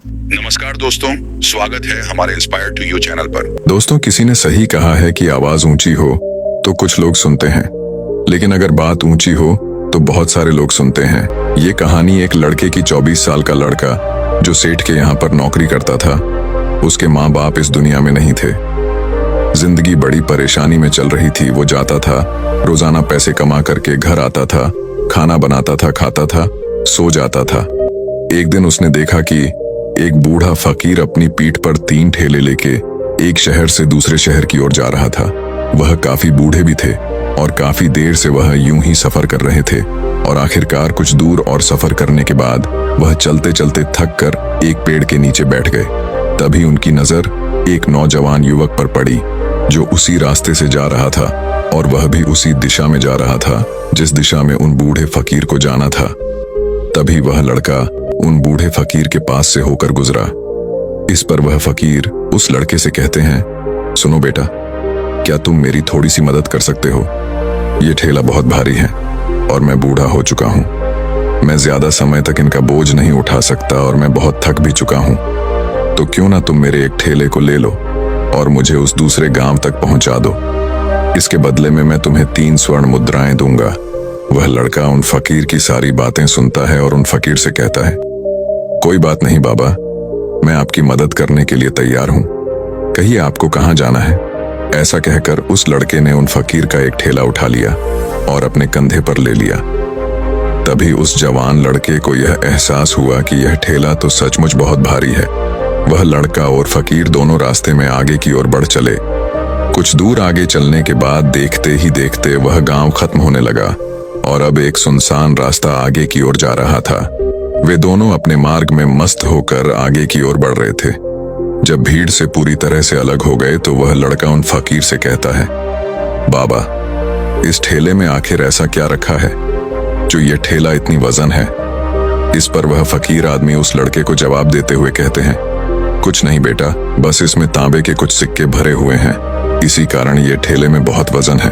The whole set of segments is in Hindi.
नमस्कार दोस्तों, स्वागत है हमारे इंस्पायर टू यू चैनल पर। दोस्तों, किसी ने सही कहा है कि आवाज ऊंची हो तो कुछ लोग सुनते हैं, लेकिन अगर बात ऊंची हो तो बहुत सारे लोग सुनते हैं। ये कहानी एक लड़के की 24 साल का लड़का जो सेठ के यहाँ पर नौकरी करता था। उसके माँ बाप इस दुनिया में नहीं थे। जिंदगी बड़ी परेशानी में चल रही थी। वो जाता था, रोजाना पैसे कमा करके घर आता था, खाना बनाता था, खाता था, सो जाता था। एक दिन उसने देखा कि एक बूढ़ा फकीर अपनी पीठ पर 3 ठेले लेके एक शहर से दूसरे शहर की ओर जा रहा था। वह काफी बूढ़े भी थे और काफी देर से वह यूं ही सफर कर रहे थे और आखिरकार कुछ दूर और सफर करने के बाद वह चलते चलते थक कर एक पेड़ के नीचे बैठ गए। तभी उनकी नजर एक नौजवान युवक पर पड़ी जो उसी रास्ते से जा रहा था और वह भी उसी दिशा में जा रहा था जिस दिशा में उन बूढ़े फकीर को जाना था। तभी वह लड़का उन बूढ़े फकीर के पास से होकर गुजरा। इस पर वह फकीर उस लड़के से कहते हैं, सुनो बेटा, क्या तुम मेरी थोड़ी सी मदद कर सकते हो? ये ठेला बहुत भारी है और मैं बूढ़ा हो चुका हूँ। मैं ज्यादा समय तक इनका बोझ नहीं उठा सकता और मैं बहुत थक भी चुका हूँ। तो क्यों ना तुम मेरे एक ठेले को ले लो और मुझे उस दूसरे गांव तक पहुंचा दो। इसके बदले में मैं तुम्हें 3 स्वर्ण मुद्राएं दूंगा। वह लड़का उन फकीर की सारी बातें सुनता है और उन फकीर से कहता है, कोई बात नहीं बाबा, मैं आपकी मदद करने के लिए तैयार हूं। कहिए आपको कहां जाना है? ऐसा कहकर उस लड़के ने उन फकीर का एक ठेला उठा लिया और अपने कंधे पर ले लिया। तभी उस जवान लड़के को यह एहसास हुआ कि यह ठेला तो सचमुच बहुत भारी है। वह लड़का और फकीर दोनों रास्ते में आगे की ओर बढ़ चले। कुछ दूर आगे चलने के बाद देखते ही देखते वह गांव खत्म होने लगा और अब एक सुनसान रास्ता आगे की ओर जा रहा था। वे दोनों अपने मार्ग में मस्त होकर आगे की ओर बढ़ रहे थे। जब भीड़ से पूरी तरह से अलग हो गए तो वह लड़का उन फकीर से कहता है, बाबा, इस ठेले में आखिर ऐसा क्या रखा है जो ये ठेला इतनी वजन है? इस पर वह फकीर आदमी उस लड़के को जवाब देते हुए कहते हैं, कुछ नहीं बेटा, बस इसमें तांबे के कुछ सिक्के भरे हुए हैं, इसी कारण ये ठेले में बहुत वजन है।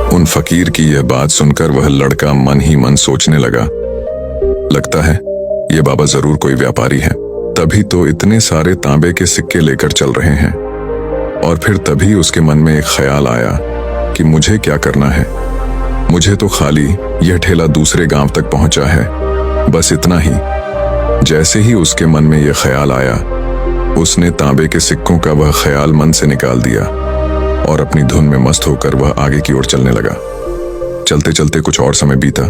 उन फकीर की यह बात सुनकर वह लड़का मन ही मन सोचने लगा, लगता है ये बाबा जरूर कोई व्यापारी है, तभी तो इतने सारे तांबे के सिक्के लेकर चल रहे हैं। और फिर तभी उसके मन में एक ख्याल आया कि मुझे क्या करना है। मुझे तो खाली यह ठेला दूसरे गांव तक पहुंचा है, बस इतना ही। जैसे ही उसके मन में यह ख्याल आया, उसने तांबे के सिक्कों का वह ख्याल मन से निकाल दिया और अपनी धुन में मस्त होकर वह आगे की ओर चलने लगा। चलते चलते कुछ और समय बीता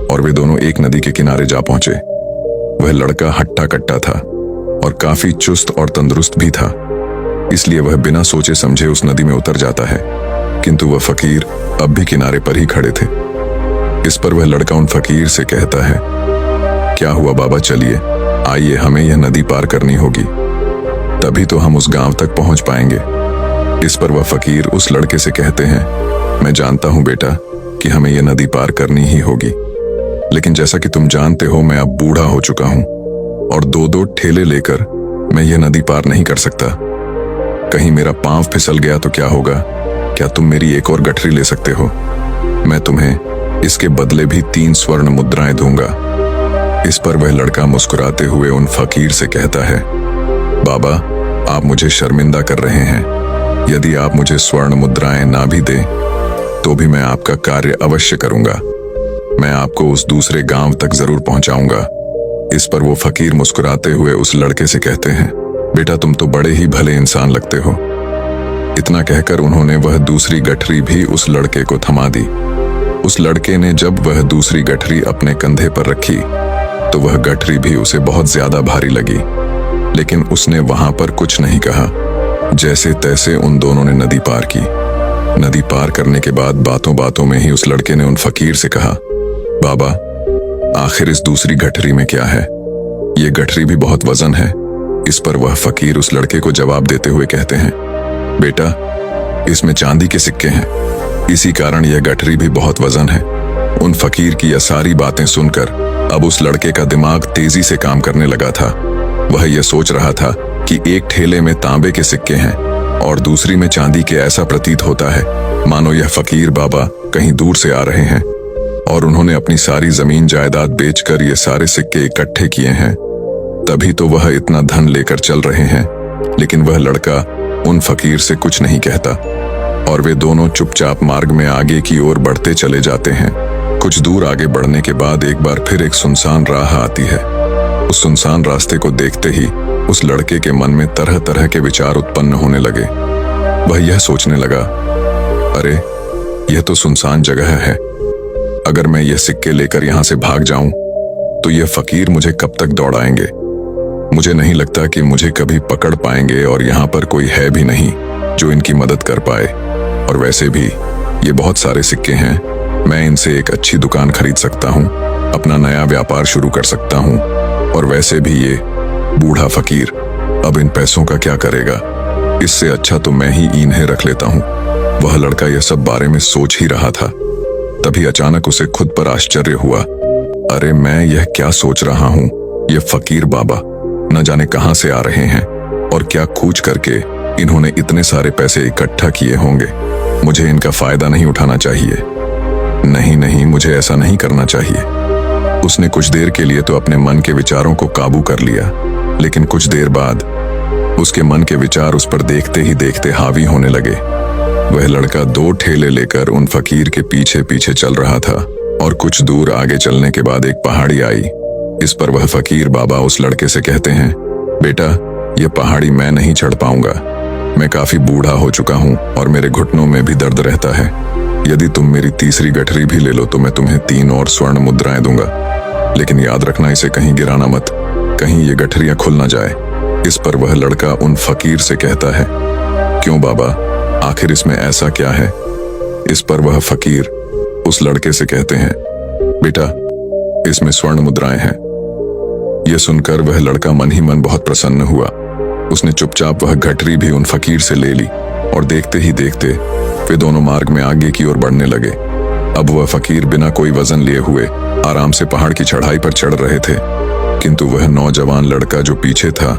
और वे दोनों एक नदी के किनारे जा पहुंचे। वह लड़का हट्टा कट्टा था और काफी चुस्त और तंदुरुस्त भी था, इसलिए वह बिना सोचे समझे उस नदी में उतर जाता है, किंतु वह फकीर अब भी किनारे पर ही खड़े थे। इस पर वह लड़का उन फकीर से कहता है, क्या हुआ बाबा, चलिए आइए, हमें यह नदी पार करनी होगी, तभी तो हम उस गांव तक पहुंच पाएंगे। इस पर वह फकीर उस लड़के से कहते हैं, मैं जानता हूं बेटा कि हमें यह नदी पार करनी ही होगी, लेकिन जैसा कि तुम जानते हो मैं अब बूढ़ा हो चुका हूं और 2-2 ठेले लेकर मैं यह नदी पार नहीं कर सकता। कहीं मेरा पांव फिसल गया तो क्या होगा? क्या तुम मेरी एक और गठरी ले सकते हो? मैं तुम्हें इसके बदले भी 3 स्वर्ण मुद्राएं दूंगा। इस पर वह लड़का मुस्कुराते हुए उन फकीर से कहता है, बाबा, आप मुझे शर्मिंदा कर रहे हैं। यदि आप मुझे स्वर्ण मुद्राएं ना भी दें तो भी मैं आपका कार्य अवश्य करूंगा। मैं आपको उस दूसरे गांव तक जरूर पहुंचाऊंगा। इस पर वो फकीर मुस्कुराते हुए उस लड़के से कहते हैं, बेटा, तुम तो बड़े ही भले इंसान लगते हो। इतना कहकर उन्होंने वह दूसरी गठरी भी उस लड़के को थमा दी। उस लड़के ने जब वह दूसरी गठरी अपने कंधे पर रखी तो वह गठरी भी उसे बहुत ज्यादा भारी लगी, लेकिन उसने वहां पर कुछ नहीं कहा। जैसे तैसे उन दोनों ने नदी पार की। नदी पार करने के बाद बातों बातों में ही उस लड़के ने उन फकीर से कहा, बाबा, आखिर इस दूसरी गठरी में क्या है? ये गठरी भी बहुत वजन है। इस पर वह फकीर उस लड़के को जवाब देते हुए कहते हैं, बेटा, इसमें चांदी के सिक्के हैं, इसी कारण यह गठरी भी बहुत वजन है। उन फकीर की यह सारी बातें सुनकर अब उस लड़के का दिमाग तेजी से काम करने लगा था। वह यह सोच रहा था कि एक ठेले में तांबे के सिक्के हैं और दूसरी में चांदी के। ऐसा प्रतीत होता है मानो यह फकीर बाबा कहीं दूर से आ रहे हैं और उन्होंने अपनी सारी जमीन जायदाद बेचकर ये सारे सिक्के इकट्ठे किए हैं। तभी तो वह इतना धन लेकर चल रहे हैं, लेकिन वह लड़का उन फकीर से कुछ नहीं कहता और वे दोनों चुपचाप मार्ग में आगे की ओर बढ़ते चले जाते हैं। कुछ दूर आगे बढ़ने के बाद एक बार फिर एक सुनसान राह आती है। उस सुनसान रास्ते को देखते ही उस लड़के के मन में तरह तरह के विचार उत्पन्न होने लगे। वह यह सोचने लगा, अरे यह तो सुनसान जगह है, अगर मैं यह सिक्के लेकर यहाँ से भाग जाऊं तो यह फकीर मुझे कब तक दौड़ाएंगे। मुझे नहीं लगता कि मुझे कभी पकड़ पाएंगे और यहाँ पर कोई है भी नहीं जो इनकी मदद कर पाए। और वैसे भी ये बहुत सारे सिक्के हैं, मैं इनसे एक अच्छी दुकान खरीद सकता हूँ, अपना नया व्यापार शुरू कर सकता हूँ। और वैसे भी ये बूढ़ा फकीर अब इन पैसों का क्या करेगा, इससे अच्छा तो मैं ही इन्हें रख लेता हूँ। वह लड़का यह सब बारे में सोच ही रहा था, तभी अचानक उसे खुद पर आश्चर्य हुआ। अरे मैं यह क्या सोच रहा हूँ, यह फकीर बाबा न जाने कहां से आ रहे हैं और क्या खूच करके इन्होंने इतने सारे पैसे इकट्ठा किए होंगे। मुझे इनका फायदा नहीं उठाना चाहिए। नहीं, मुझे ऐसा नहीं करना चाहिए। उसने कुछ देर के लिए तो अपने मन के विचारों को काबू कर लिया, लेकिन कुछ देर बाद उसके मन के विचार उस पर देखते ही देखते हावी होने लगे। वह लड़का 2 ठेले लेकर उन फकीर के पीछे पीछे चल रहा था और कुछ दूर आगे चलने के बाद एक पहाड़ी आई। इस पर वह फकीर बाबा उस लड़के से कहते हैं, बेटा यह पहाड़ी मैं नहीं चढ़ पाऊंगा, मैं काफी बूढ़ा हो चुका हूं और मेरे घुटनों में भी दर्द रहता है। यदि तुम मेरी तीसरी गठरी भी ले लो तो मैं तुम्हें 3 और स्वर्ण मुद्राएं दूंगा, लेकिन याद रखना इसे कहीं गिराना मत, कहीं ये गठरियां खुल ना जाए। इस पर वह लड़का उन फकीर से कहता है, क्यों बाबा, आखिर इसमें ऐसा क्या है। इस पर वह फकीर उस लड़के से कहते हैं, बेटा इसमें स्वर्ण मुद्राएं हैं। यह सुनकर वह लड़का मन ही मन बहुत प्रसन्न हुआ। उसने चुपचाप वह गठरी भी उन फकीर से ले ली और देखते ही देखते वे दोनों मार्ग में आगे की ओर बढ़ने लगे। अब वह फकीर बिना कोई वजन लिए हुए आराम से पहाड़ की चढ़ाई पर चढ़ रहे थे, किंतु वह नौजवान लड़का जो पीछे था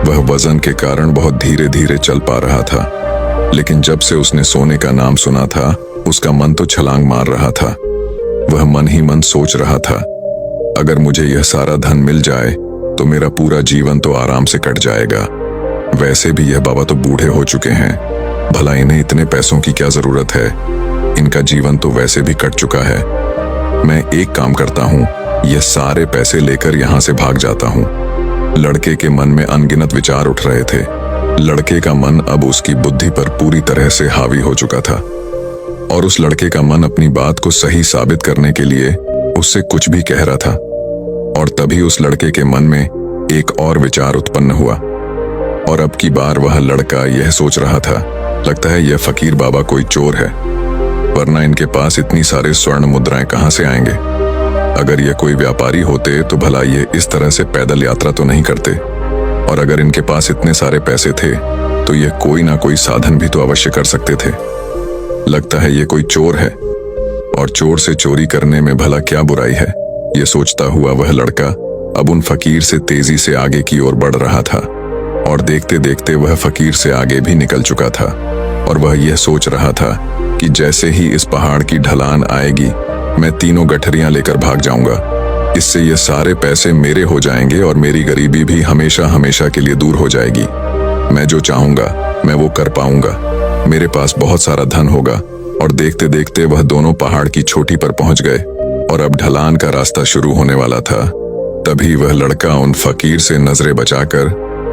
वह वजन के कारण बहुत धीरे धीरे चल पा रहा था। लेकिन जब से उसने सोने का नाम सुना था उसका मन तो छलांग मार रहा था। वह मन ही मन सोच रहा था, अगर मुझे यह सारा धन मिल जाए तो मेरा पूरा जीवन तो आराम से कट जाएगा। वैसे भी यह बाबा तो बूढ़े हो चुके हैं, भला इन्हें इतने पैसों की क्या जरूरत है, इनका जीवन तो वैसे भी कट चुका है। मैं एक काम करता हूँ, यह सारे पैसे लेकर यहाँ से भाग जाता हूँ। लड़के के मन में अनगिनत विचार उठ रहे थे। लड़के का मन अब उसकी बुद्धि पर पूरी तरह से हावी हो चुका था और उस लड़के का मन अपनी बात को सही साबित करने के लिए उससे कुछ भी कह रहा था। और तभी उस लड़के के मन में एक और विचार उत्पन्न हुआ और अब की बार वह लड़का यह सोच रहा था, लगता है यह फकीर बाबा कोई चोर है, वरना इनके पास इतनी सारे स्वर्ण मुद्राएं कहां से आएंगे। अगर ये कोई व्यापारी होते तो भला ये इस तरह से पैदल यात्रा तो नहीं करते, और अगर इनके पास इतने सारे पैसे थे तो ये कोई ना कोई साधन भी तो अवश्य कर सकते थे। लगता है ये कोई चोर है और चोर से चोरी करने में भला क्या बुराई है। ये सोचता हुआ वह लड़का अब उन फकीर से तेजी से आगे की ओर बढ़ रहा था और देखते देखते वह फकीर से आगे भी निकल चुका था। और वह यह सोच रहा था कि जैसे ही इस पहाड़ की ढलान आएगी मैं 3 गठरियां लेकर भाग जाऊंगा। इससे ये सारे पैसे मेरे हो जाएंगे और मेरी गरीबी भी हमेशा हमेशा के लिए दूर हो जाएगी। मैं जो चाहूंगा मैं वो कर पाऊंगा, मेरे पास बहुत सारा धन होगा। और देखते देखते वह दोनों पहाड़ की चोटी पर पहुंच गए और अब ढलान का रास्ता शुरू होने वाला था। तभी वह लड़का उन फकीर से नजरें बचाकर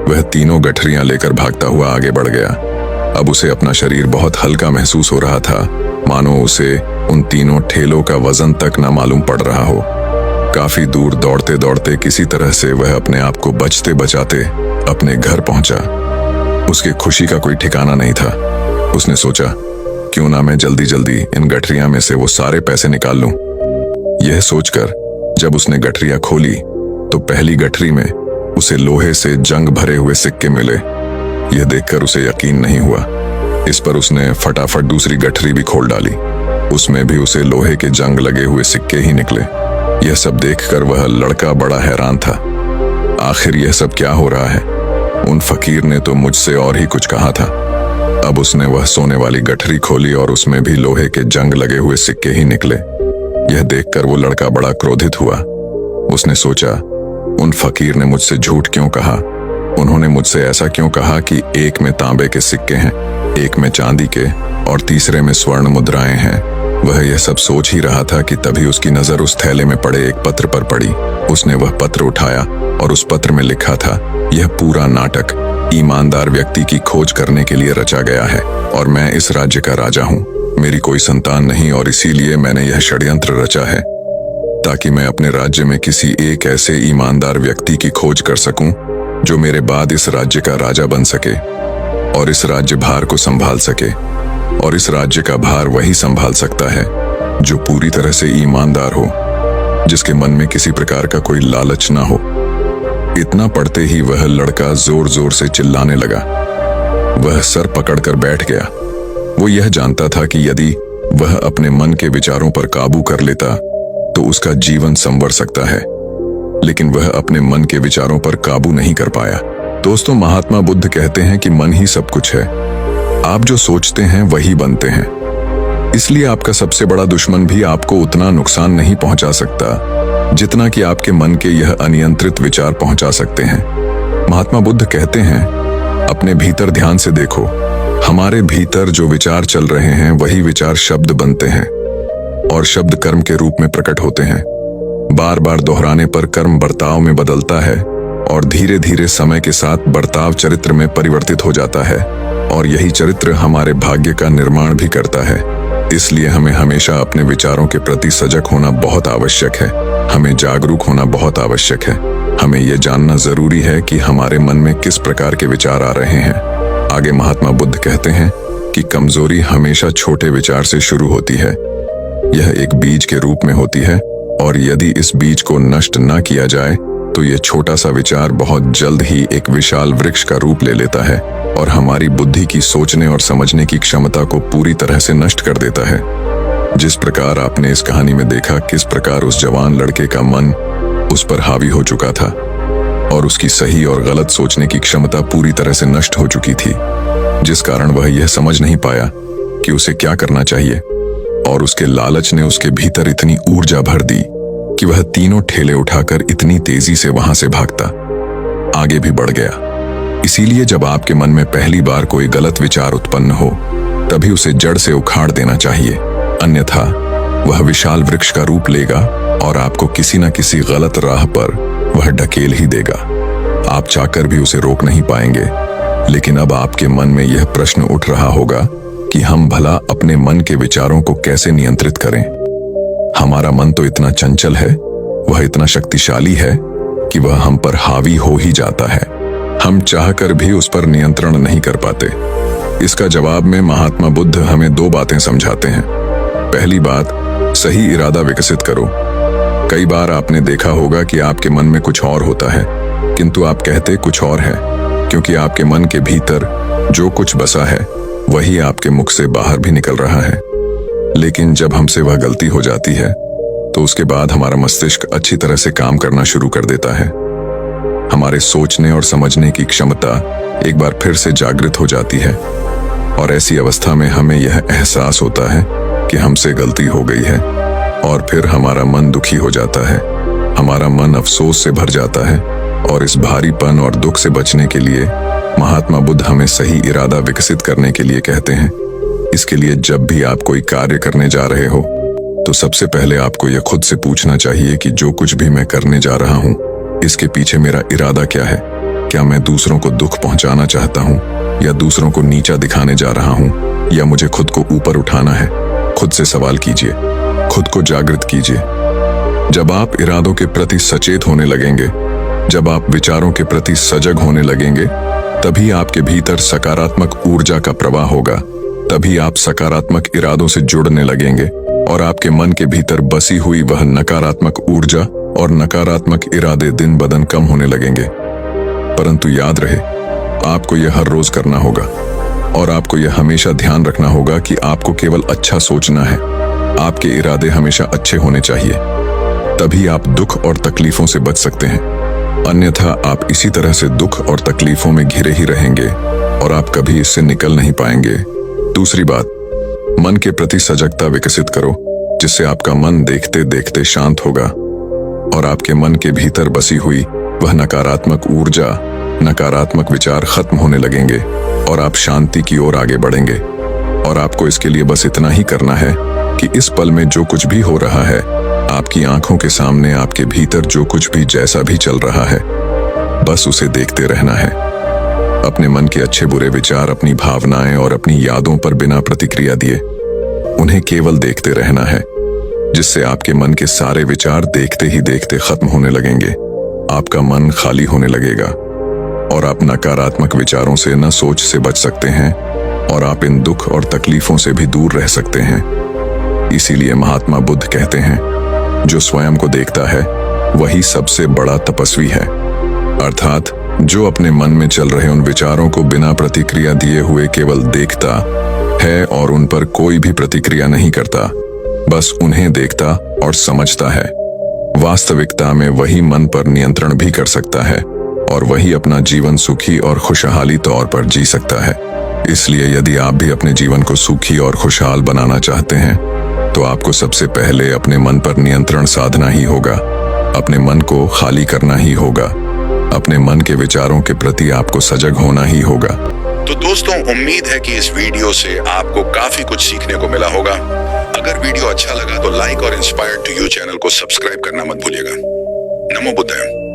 वह 3 गठरियां लेकर भागता हुआ आगे बढ़ गया। अब उसे अपना शरीर बहुत हल्का महसूस हो रहा था, मानो उसे उन 3 ठेलों का वजन तक न मालूम पड़ रहा हो। काफी दूर दौड़ते दौड़ते किसी तरह से वह अपने आप को बचते बचाते अपने घर पहुंचा। उसकी खुशी का कोई ठिकाना नहीं था। उसने सोचा, क्यों ना मैं जल्दी जल्दी इन गठरियां में से वो सारे पैसे निकाल लूं। यह सोचकर जब उसने गठरियां खोली तो पहली गठरी में उसे लोहे से जंग भरे हुए सिक्के मिले। यह देखकर उसे यकीन नहीं हुआ। इस पर उसने फटाफट दूसरी गठरी भी खोल डाली, उसमें भी उसे लोहे के जंग लगे हुए सिक्के ही निकले। यह सब देखकर वह लड़का बड़ा हैरान था। आखिर यह सब क्या हो रहा है? उन फकीर ने तो मुझसे और ही कुछ कहा था। अब उसने वह सोने वाली गठरी खोली और उसमें भी लोहे के जंग लगे हुए सिक्के ही निकले। यह देखकर वो लड़का बड़ा क्रोधित हुआ। उसने सोचा, उन फकीर ने मुझसे झूठ क्यों कहा? उन्होंने मुझसे ऐसा क्यों कहा कि एक में तांबे के सिक्के हैं, एक में चांदी के और तीसरे में स्वर्ण मुद्राएं हैं? वह यह सब सोच ही रहा था कि तभी उसकी नजर उस थैले में पड़े एक पत्र पर पड़ी। उसने वह पत्र उठाया और उस पत्र में लिखा था, यह पूरा नाटक ईमानदार व्यक्ति की खोज करने के लिए रचा गया है और मैं इस राज्य का राजा हूँ। मेरी कोई संतान नहीं और इसीलिए मैंने यह षड्यंत्र रचा है ताकि मैं अपने राज्य में किसी एक ऐसे ईमानदार व्यक्ति की खोज कर सकूं जो मेरे बाद इस राज्य का राजा बन सके और इस राज्य भार को संभाल सके। और इस राज्य का भार वही संभाल सकता है जो पूरी तरह से ईमानदार हो, जिसके मन में किसी प्रकार का कोई लालच ना हो। इतना पढ़ते ही वह लड़का जोर जोर से चिल्लाने लगा। वह सर पकड़कर बैठ गया। वो यह जानता था कि यदि वह अपने मन के विचारों पर काबू कर लेता तो उसका जीवन संवर सकता है, लेकिन वह अपने मन के विचारों पर काबू नहीं कर पाया। दोस्तों, महात्मा बुद्ध कहते हैं कि मन ही सब कुछ है। आप जो सोचते हैं वही बनते हैं। इसलिए आपका सबसे बड़ा दुश्मन भी आपको उतना नुकसान नहीं पहुंचा सकता जितना कि आपके मन के यह अनियंत्रित विचार पहुंचा सकते हैं। महात्मा बुद्ध कहते हैं, अपने भीतर ध्यान से देखो। हमारे भीतर जो विचार चल रहे हैं वही विचार शब्द बनते हैं और शब्द कर्म के रूप में प्रकट होते हैं। बार बार दोहराने पर कर्म बर्ताव में बदलता है और धीरे धीरे समय के साथ बर्ताव चरित्र में परिवर्तित हो जाता है और यही चरित्र हमारे भाग्य का निर्माण भी करता है। इसलिए हमें हमेशा अपने विचारों के प्रति सजग होना बहुत आवश्यक है। हमें जागरूक होना बहुत आवश्यक है। हमें यह जानना जरूरी है कि हमारे मन में किस प्रकार के विचार आ रहे हैं। आगे महात्मा बुद्ध कहते हैं कि कमजोरी हमेशा छोटे विचार से शुरू होती है। यह एक बीज के रूप में होती है और यदि इस बीज को नष्ट न किया जाए तो यह छोटा सा विचार बहुत जल्द ही एक विशाल वृक्ष का रूप ले लेता है और हमारी बुद्धि की सोचने और समझने की क्षमता को पूरी तरह से नष्ट कर देता है। जिस प्रकार आपने इस कहानी में देखा किस प्रकार उस जवान लड़के का मन उस पर हावी हो चुका था और उसकी सही और गलत सोचने की क्षमता पूरी तरह से नष्ट हो चुकी थी, जिस कारण वह यह समझ नहीं पाया कि उसे क्या करना चाहिए और उसके लालच ने उसके भीतर इतनी ऊर्जा भर दी कि वह तीनों ठेले उठाकर इतनी तेजी से वहां से भागता आगे भी बढ़ गया। इसीलिए जब आपके मन में पहली बार कोई गलत विचार उत्पन्न हो तभी उसे जड़ से उखाड़ देना चाहिए, अन्यथा वह विशाल वृक्ष का रूप लेगा और आपको किसी न किसी गलत राह पर वह ढकेल ही देगा। आप चाहकर भी उसे रोक नहीं पाएंगे। लेकिन अब आपके मन में यह प्रश्न उठ रहा होगा कि हम भला अपने मन के विचारों को कैसे नियंत्रित करें। हमारा मन तो इतना चंचल है, वह इतना शक्तिशाली है कि वह हम पर हावी हो ही जाता है। हम चाहकर भी उस पर नियंत्रण नहीं कर पाते। इसका जवाब में महात्मा बुद्ध हमें दो बातें समझाते हैं। पहली बात, सही इरादा विकसित करो। कई बार आपने देखा होगा कि आपके मन में कुछ और होता है किंतु आप कहते कुछ और है, क्योंकि आपके मन के भीतर जो कुछ बसा है वही आपके मुख से बाहर भी निकल रहा है। लेकिन जब हमसे वह गलती हो जाती है तो उसके बाद हमारा मस्तिष्क अच्छी तरह से काम करना शुरू कर देता है। हमारे सोचने और समझने की क्षमता एक बार फिर से जागृत हो जाती है और ऐसी अवस्था में हमें यह एहसास होता है कि हमसे गलती हो गई है और फिर हमारा मन दुखी हो जाता है। हमारा मन अफसोस से भर जाता है और इस भारीपन और दुख से बचने के लिए महात्मा बुद्ध हमें सही इरादा विकसित करने के लिए कहते हैं। इसके लिए जब भी आप कोई कार्य करने जा रहे हो तो सबसे पहले आपको यह खुद से पूछना चाहिए कि जो कुछ भी मैं करने जा रहा हूँ इसके पीछे मेरा इरादा क्या है। क्या मैं दूसरों को दुख पहुंचाना चाहता हूँ या दूसरों को नीचा दिखाने जा रहा हूँ या मुझे खुद को ऊपर उठाना है। खुद से सवाल कीजिए, खुद को जागृत कीजिए। जब आप इरादों के प्रति सचेत होने लगेंगे, जब आप विचारों के प्रति सजग होने लगेंगे, तभी आपके भीतर सकारात्मक ऊर्जा का प्रवाह होगा। तभी आप सकारात्मक इरादों से जुड़ने लगेंगे और आपके मन के भीतर बसी हुई वह नकारात्मक ऊर्जा और नकारात्मक इरादे दिन ब दिन कम होने लगेंगे। परंतु याद रहे, आपको यह हर रोज करना होगा और आपको यह हमेशा ध्यान रखना होगा कि आपको केवल अच्छा सोचना है। आपके इरादे हमेशा अच्छे होने चाहिए, तभी आप दुख और तकलीफों से बच सकते हैं। अन्यथा आप इसी तरह से दुख और तकलीफों में घिरे ही रहेंगे और आप कभी इससे निकल नहीं पाएंगे। दूसरी बात, मन के प्रति सजगता विकसित करो, जिससे आपका मन देखते देखते शांत होगा। और आपके मन के भीतर बसी हुई वह नकारात्मक ऊर्जा, नकारात्मक विचार खत्म होने लगेंगे और आप शांति की ओर आगे बढ़ेंगे। और आपको इसके लिए बस इतना ही करना है कि इस पल में जो कुछ भी हो रहा है, आपकी आंखों के सामने आपके भीतर जो कुछ भी जैसा भी चल रहा है, बस उसे देखते रहना है। अपने मन के अच्छे बुरे विचार, अपनी भावनाएं और अपनी यादों पर बिना प्रतिक्रिया दिए उन्हें केवल देखते रहना है, जिससे आपके मन के सारे विचार देखते ही देखते खत्म होने लगेंगे। आपका मन खाली होने लगेगा और आप नकारात्मक विचारों से न सोच से बच सकते हैं और आप इन दुख और तकलीफों से भी दूर रह सकते हैं। इसीलिए महात्मा बुद्ध कहते हैं, जो स्वयं को देखता है वही सबसे बड़ा तपस्वी है। अर्थात जो अपने मन में चल रहे उन विचारों को बिना प्रतिक्रिया दिए हुए केवल देखता है और उन पर कोई भी प्रतिक्रिया नहीं करता, बस उन्हें देखता और समझता है, वास्तविकता में वही मन पर नियंत्रण भी कर सकता है और वही अपना जीवन सुखी और खुशहाली तौर पर जी सकता है। इसलिए यदि आप भी अपने जीवन को सुखी और खुशहाल बनाना चाहते हैं, तो आपको सबसे पहले अपने मन पर नियंत्रण साधना ही होगा, अपने मन को खाली करना ही होगा, अपने मन के विचारों के प्रति आपको सजग होना ही होगा। तो दोस्तों, उम्मीद है कि इस वीडियो से आपको काफी कुछ सीखने को मिला होगा। अगर वीडियो अच्छा लगा तो लाइक और इंस्पायर्ड टू यू चैनल को सब्सक्राइब करना मत भूलिएगा। नमो बुद्धाय।